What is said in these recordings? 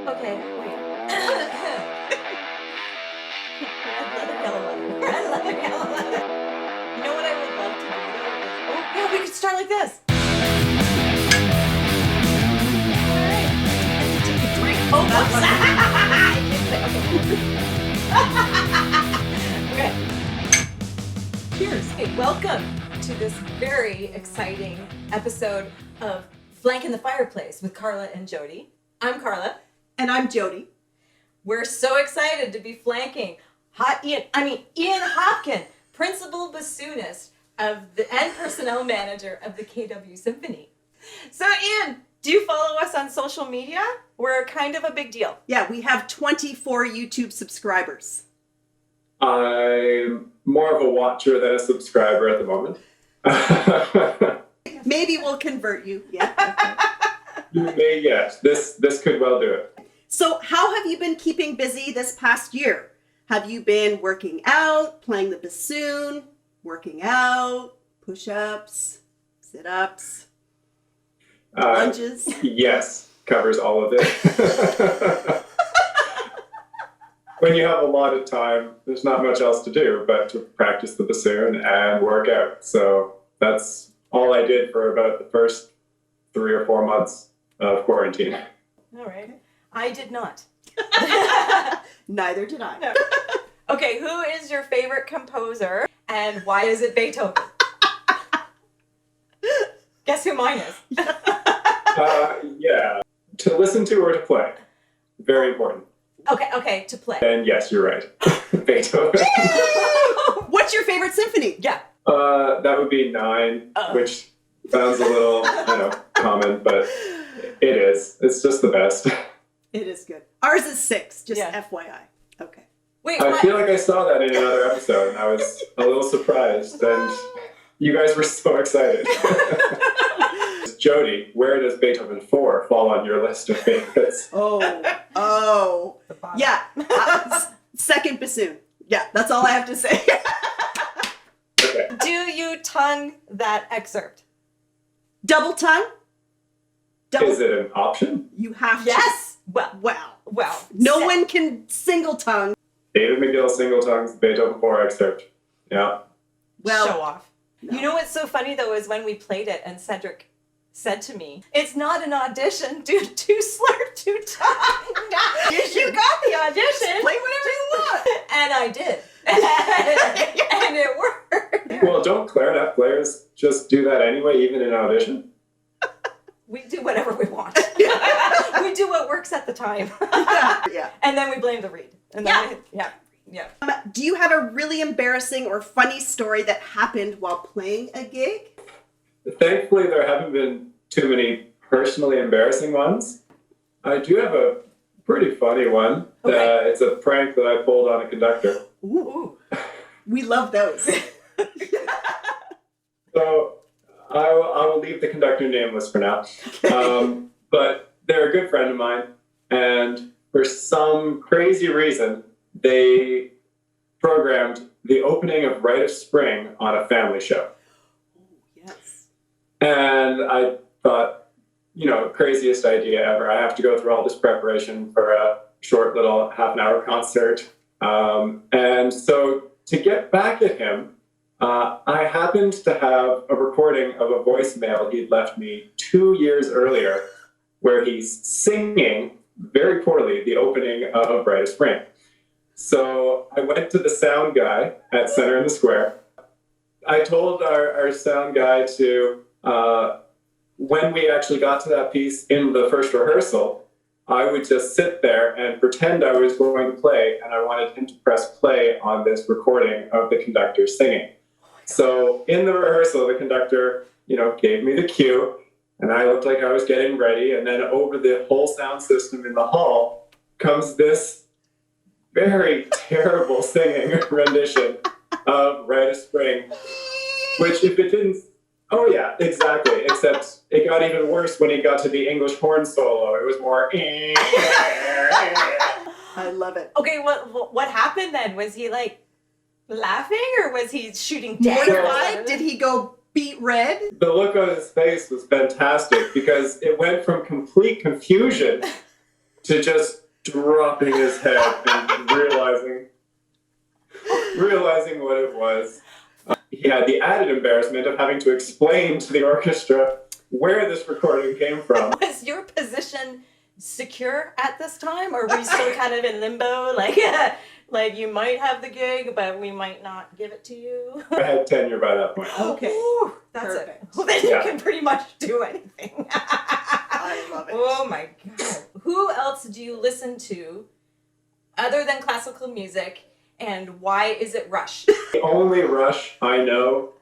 Okay, wait. Red leather, yellow leather. Red leather, yellow leather. You know what I would love to do though? Oh, yeah, we could start like this. Alright. Take a drink. Oh, whoops. Okay. Cheers. Hey, welcome to this very exciting episode of Flanking the Fireplace with Carla and Jody. I'm Carla. And I'm Jody. We're so excited to be flanking Ian Hopkin, principal bassoonist and personnel manager of the KWS Symphony. So Ian, do you follow us on social media? We're kind of a big deal. Yeah, we have 24 YouTube subscribers. I'm more of a watcher than a subscriber at the moment. Maybe we'll convert you. Yeah. You may, yes. This could well do it. So how have you been keeping busy this past year? Have you been working out, playing the bassoon, working out, push-ups, sit-ups, lunges? Yes, covers all of it. When you have a lot of time, there's not much else to do but to practice the bassoon and work out. So that's all I did for about the first 3 or 4 months of quarantine. All right. I did not. Neither did I. No. Okay, who is your favorite composer and why is it Beethoven? Guess who mine is? Yeah. To listen to or to play. Very important. Okay, to play. And yes, you're right. Beethoven. What's your favorite symphony? Yeah. That would be 9, which sounds a little, common, but it is. It's just the best. It is good. Ours is 6, just Yeah. FYI. Okay. Wait, I what? feel like I saw that in another episode, and I was a little surprised, and you guys were so excited. Jody, where does Beethoven 4 fall on your list of favorites? Oh. Yeah. Second bassoon. Yeah, that's all I have to say. Okay. Do you tongue that excerpt? Double tongue? Is it an option? You have to. Yes. Well. No one can single tongue. David McGill single tongues Beethoven 4 excerpt. Yeah. Well, show off. No. You know what's so funny though is when we played it and Cedric said to me, "It's not an audition due to slur to tongue." You got the audition. Play whatever you want. And I did. And it worked. Well, don't clarinet players just do that anyway, even in audition? We do whatever we want. We do what works at the time. Yeah. And then we blame the reed. And then yeah. Do you have a really embarrassing or funny story that happened while playing a gig? Thankfully, there haven't been too many personally embarrassing ones. I do have a pretty funny one. Okay. It's a prank that I pulled on a conductor. Ooh. We love those. So I will leave the conductor nameless for now. But they're a good friend of mine, and for some crazy reason, they programmed the opening of Rite of Spring on a family show. Yes. And I thought, craziest idea ever. I have to go through all this preparation for a short little half-an-hour concert. And so to get back at him, I happened to have a recording of a voicemail he'd left me 2 years earlier where he's singing very poorly the opening of Rite of Spring. So I went to the sound guy at Center in the Square. I told our sound guy to, when we actually got to that piece in the first rehearsal, I would just sit there and pretend I was going to play, and I wanted him to press play on this recording of the conductor singing. So in the rehearsal, the conductor, gave me the cue, and I looked like I was getting ready, and then over the whole sound system in the hall comes this very terrible singing rendition of Rite of Spring, which if it didn't... Oh yeah, exactly, except it got even worse when he got to the English horn solo. It was more... I love it. Okay, what happened then? Was he laughing or was he shooting dead? Mortified? Did he go beet red? The look on his face was fantastic because it went from complete confusion to just dropping his head and realizing what it was. He had the added embarrassment of having to explain to the orchestra where this recording came from. Was your position secure at this time, or were you still kind of in limbo? Like you might have the gig, but we might not give it to you? I had tenure by that point. Okay. Ooh, that's Perfect. it. Well, then Yeah. you can pretty much do anything. I love it. Oh my God. Who else do you listen to other than classical music, and why is it Rush? The only Rush I know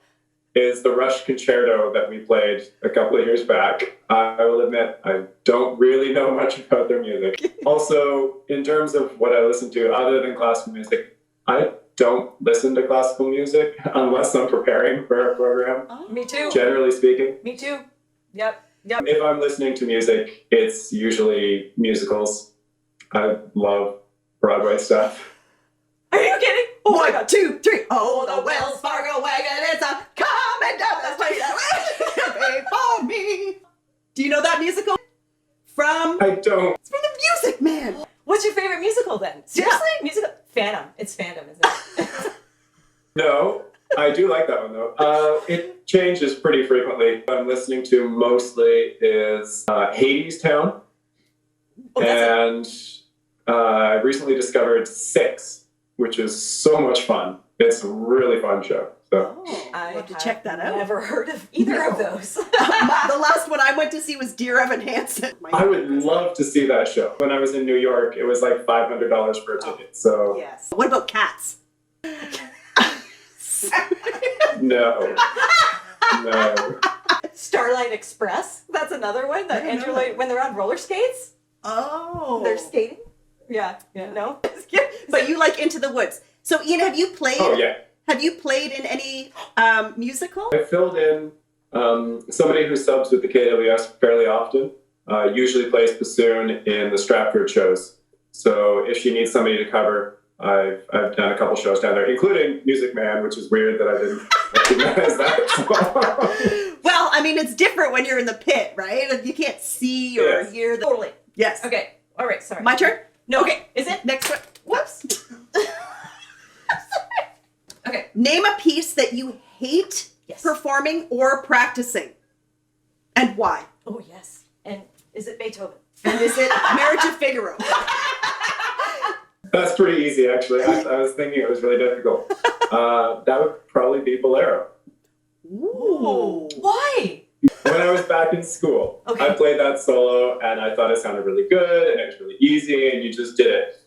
is the Rush concerto that we played a couple of years back. I will admit, I don't really know much about their music. Also, in terms of what I listen to other than classical music, I don't listen to classical music unless I'm preparing for a program, Oh. Me too. generally speaking. Me too. Yep. If I'm listening to music, it's usually musicals. I love Broadway stuff. Are you kidding? Oh my God. 1, 2, 3. Oh, the Wells Fargo wagon, it's a coming down the street for me. Do you know that musical? From I don't. It's from The Music Man. What's your favorite musical then? Seriously? Musical? Phantom. It's Phantom, isn't it? No, I do like that one though. It changes pretty frequently. What I'm listening to mostly is Hades Town, Oh, that's and I recently discovered Six, which is so much fun. It's a really fun show. So I'll have to check that out. Never heard of either of those. The last one I went to see was Dear Evan Hansen. I would love to see that show. When I was in New York, it was like $500 for a ticket. So Yes. What about Cats? no. Starlight Express. That's another one. That I don't Andrew know. Lloyd, when they're on roller skates, Oh. they're skating. Yeah. No. But you like Into the Woods. So Ian, have you played? Oh yeah. Have you played in any musical? I filled in somebody who subs with the KWS fairly often, usually plays bassoon in the Stratford shows. So if she needs somebody to cover, I've done a couple shows down there, including Music Man, which is weird that I didn't recognize that. Well, I mean, it's different when you're in the pit, right? You can't see or Yes. hear the. Totally. Yes. Okay. All right. Sorry. My turn? No. Okay. Is it? Next one. Whoops. Okay. Name a piece that you hate Yes. performing or practicing. And why? Oh yes. And is it Beethoven? And is it Marriage of Figaro? That's pretty easy, actually. I was thinking it was really difficult. That would probably be Bolero. Ooh. Why? When I was back in school, Okay. I played that solo, and I thought it sounded really good, and it was really easy, and you just did it.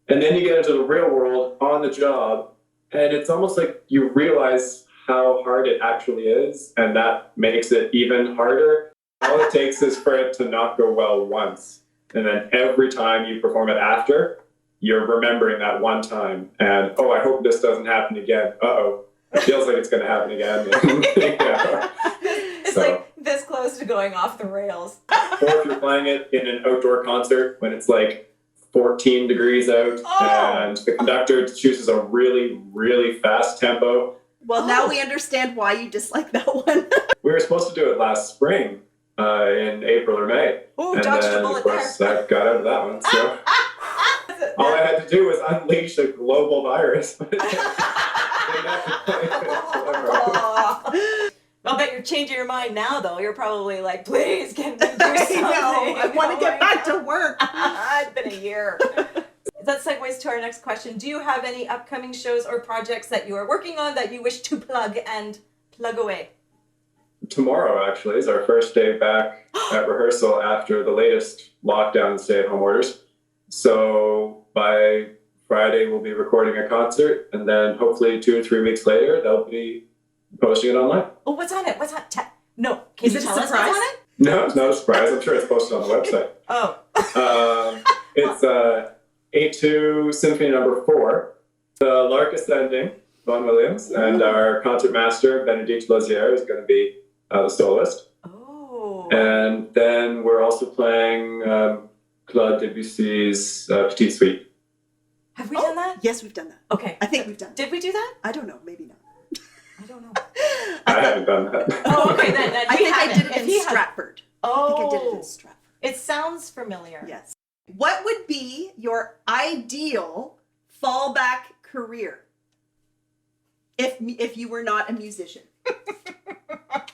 And then you get into the real world on the job, and it's almost like you realize how hard it actually is, and that makes it even harder. All it takes is for it to not go well once, and then every time you perform it after, you're remembering that one time, and oh, I hope this doesn't happen again. Uh-oh, it feels like it's going to happen again. Yeah. It's So- like this close to going off the rails. Or if you're playing it in an outdoor concert when it's like 14 degrees out Oh. and the conductor chooses a really, really fast tempo. Well, now we understand why you dislike that one. We were supposed to do it last spring in April or May. Oh, And dodged a then, bullet of course, I got out of that one. So there. all I had to do was unleash a global virus. Aw. I'll bet you're changing your mind now, though. You're probably like, please, can we do something? I want to get back to work. It's been a year. That segues to our next question. Do you have any upcoming shows or projects that you are working on that you wish to plug and plug away? Tomorrow, actually, is our first day back at rehearsal after the latest lockdown and stay-at-home orders. So by Friday, we'll be recording a concert, and then hopefully 2 or 3 weeks later, they'll be posting it online. Oh, what's on it? What's on it? No. Can Is you it a tell us surprise? what's on it? No, it's not a surprise. I'm sure it's posted on the website. Oh. It's A2 Symphony number 4, the Lark Ascending, Vaughan Williams, and our concertmaster, Benedict Lozier, is going to be the soloist. Oh. And then we're also playing Claude Debussy's Petite Suite. Have we done that? Yes, we've done that. Okay. I think we've done that. Did we do that? I don't know. Maybe not. I don't know. I haven't done that. Oh, okay. Then I we think I haven't. did it If in he has- Stratford. I Oh. think I did it in Stratford. It sounds familiar. Yes. What would be your ideal fallback career if you were not a musician?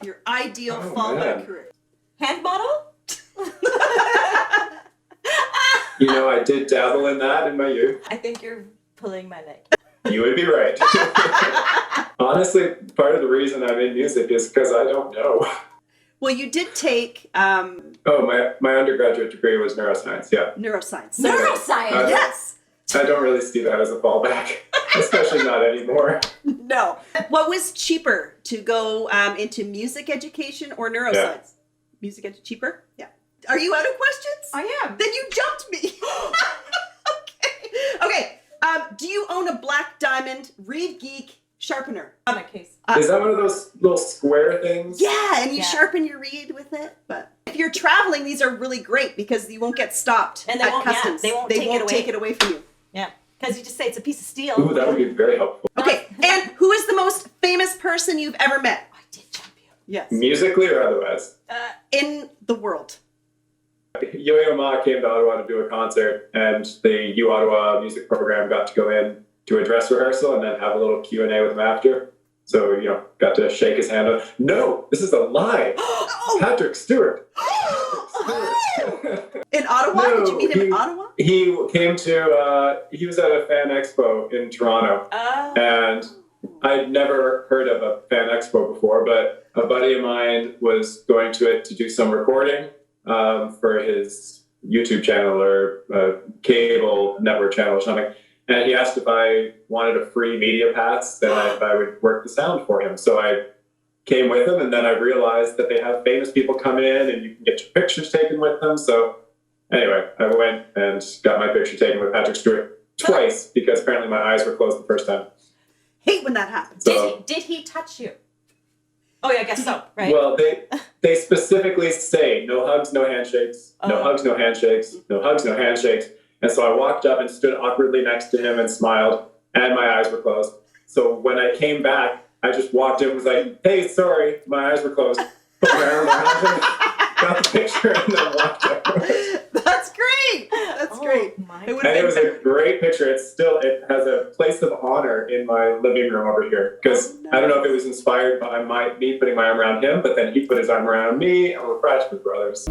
Your ideal fallback career. Hand model? You know, I did dabble in that in my youth. I think you're pulling my leg. You would be right. Honestly, part of the reason I'm in music is because I don't know. Well, you did take Oh, my undergraduate degree was neuroscience, yeah. neuroscience. Neuroscience? Yes. I don't really see that as a fallback, especially not anymore. No. What was cheaper, to go into music education or neuroscience? Yeah. Cheaper? Yeah. Are you out of questions? I am. Then you jumped me. Okay. Do you own a black diamond Reed Geek sharpener? On a case. Is that one of those little square things? Yeah, and you sharpen your reed with it. But if you're traveling, these are really great because you won't get stopped And they at won't, customs. they won't take it away from you. Yeah, because you just say it's a piece of steel. Ooh, that would be very helpful. Okay, and who is the most famous person you've ever met? I did jump you. Yes. Musically or otherwise? In the world. Yo-Yo Ma came to Ottawa to do a concert, and the U Ottawa music program got to go in to a dress rehearsal and then have a little Q&A with him after. So, you know, got to shake his hand. No, this is a lie. Patrick Stewart. In Ottawa? No, Did you meet him in Ottawa? He came to, he was at a fan expo in Toronto. And I'd never heard of a fan expo before, but a buddy of mine was going to it to do some recording for his YouTube channel or cable network channel or something. And he asked if I wanted a free media pass, then if I would work the sound for him. So I came with him, and then I realized that they have famous people come in and you can get your pictures taken with them. So anyway, I went and got my picture taken with Patrick Stewart twice because apparently my eyes were closed the first time. Hate when that happens. So, did he touch you? Oh, yeah, I guess so, right? Well, they specifically say no hugs, no handshakes, no hugs, no handshakes, no hugs, no handshakes. And so I walked up and stood awkwardly next to him and smiled, and my eyes were closed. So when I came back, I just walked in and was like, hey, sorry, my eyes were closed. Put my arm around him, got the picture, and then walked out. That's great. That's great. It was a great picture. It has a place of honor in my living room over here. Because I don't know if it was inspired by me putting my arm around him, but then he put his arm around me, and we're practically brothers.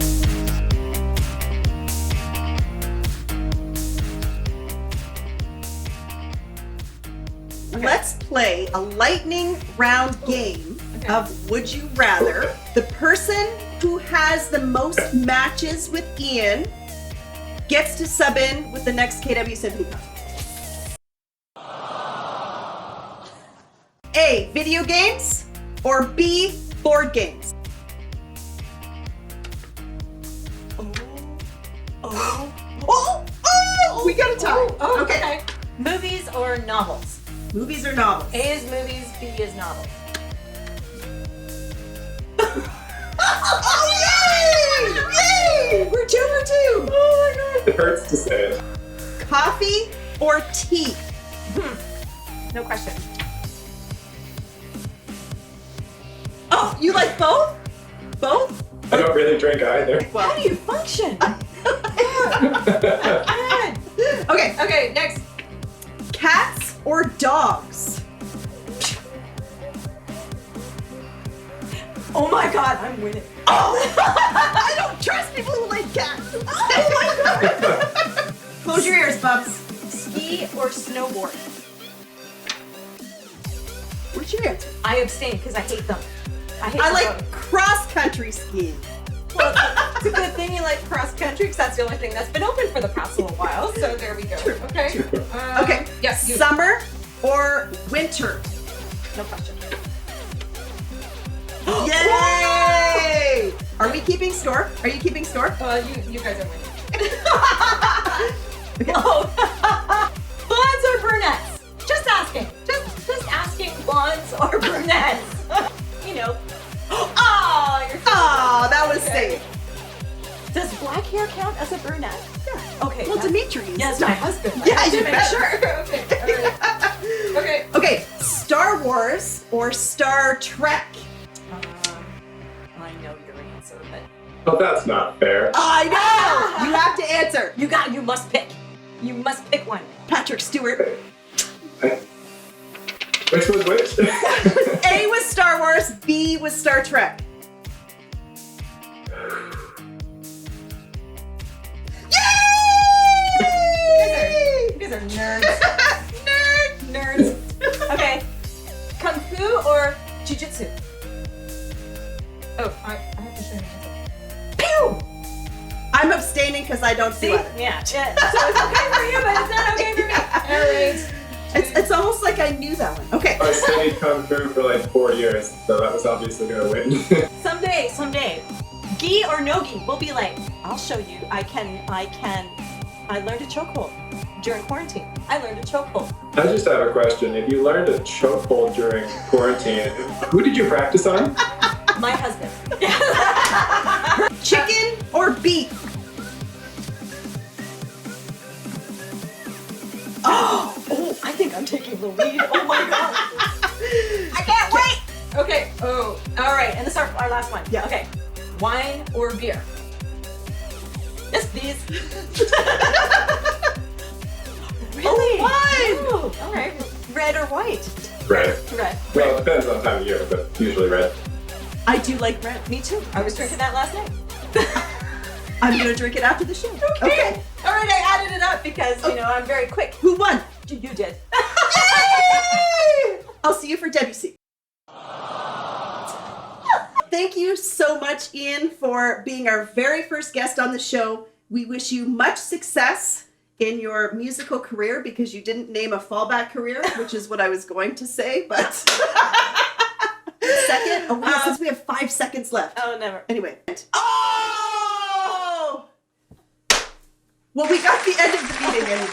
Okay. Let's play a lightning round game of Would You Rather. The person who has the most matches with Ian gets to sub in with the next KW Symphony concert. A, video games, or B, board games? We got a tie. Okay. Movies or novels? Movies or novels? A is movies, B is novels. Yay! We're 2 for 2. Oh my god. It hurts to say it. Coffee or tea? No question. Oh, you like both? Both? I don't really drink either. How do you function? Okay, next. Cats or dogs? Oh my god, I'm winning. Oh! I don't trust people who like cats. Oh my god. Close your ears, Bubs. Ski or snowboard? What's your answer? I abstain because I hate them. I like cross-country skiing. Well, it's a good thing you like cross country because that's the only thing that's been open for the past little while. So there we go. True. Okay. Okay. Yes. Summer or winter? No question. Yay! Are we keeping score? Are you keeping score? You guys are winning. Okay. Oh. Blondes or brunettes? Just asking. Just asking. Blondes or brunettes? You know. Oh, you're. Oh, that was safe. Does black hair count as a brunette? Yeah. Okay. Well, Dimitri is. Yes, my husband. Yeah, I you make bet. sure. Okay. All right. Okay. Okay. Star Wars or Star Trek? I know your answer, but Well, that's not fair. I know! You have to answer. You must pick. You must pick one. Patrick Stewart. Which was which? A was Star Wars, B was Star Trek. Yay! You guys are nerds. Nerds. Okay. Kung Fu or Jiu-Jitsu? Oh, I have to show you an answer. Pew! I'm abstaining because I don't See? do it. Yeah. So it's okay for you, but it's not okay for me. All right. It's almost like I knew that one. Okay. I studied Kung Fu for like 4 years, so that was obviously going to win. Someday, gi or no gi, we'll be like, I'll show you. I learned a chokehold during quarantine. I learned a chokehold. I just have a question. If you learned a chokehold during quarantine, who did you practice on? My husband. Chicken or beef? Oh, I think I'm taking the lead. Oh my god. I can't wait. Okay. Oh, all right. And this is our last one. Yeah. Okay. Wine or beer? Yes, please. Really? Wine! Ooh, all right. Red or white? Red. Red. Well, it depends on time of year, but usually red. I do like red. Me too. I was drinking that last night. I'm gonna drink it after the show. Okay. All right, I added it up because, I'm very quick. Who won? You did. Yay! I'll see you for Debussy. Thank you so much, Ian, for being our very first guest on the show. We wish you much success in your musical career because you didn't name a fallback career, which is what I was going to say, but second. Oh, yeah, since we have 5 seconds left. Oh, never. Anyway. Oh! Well, we got the end of the meeting anyway.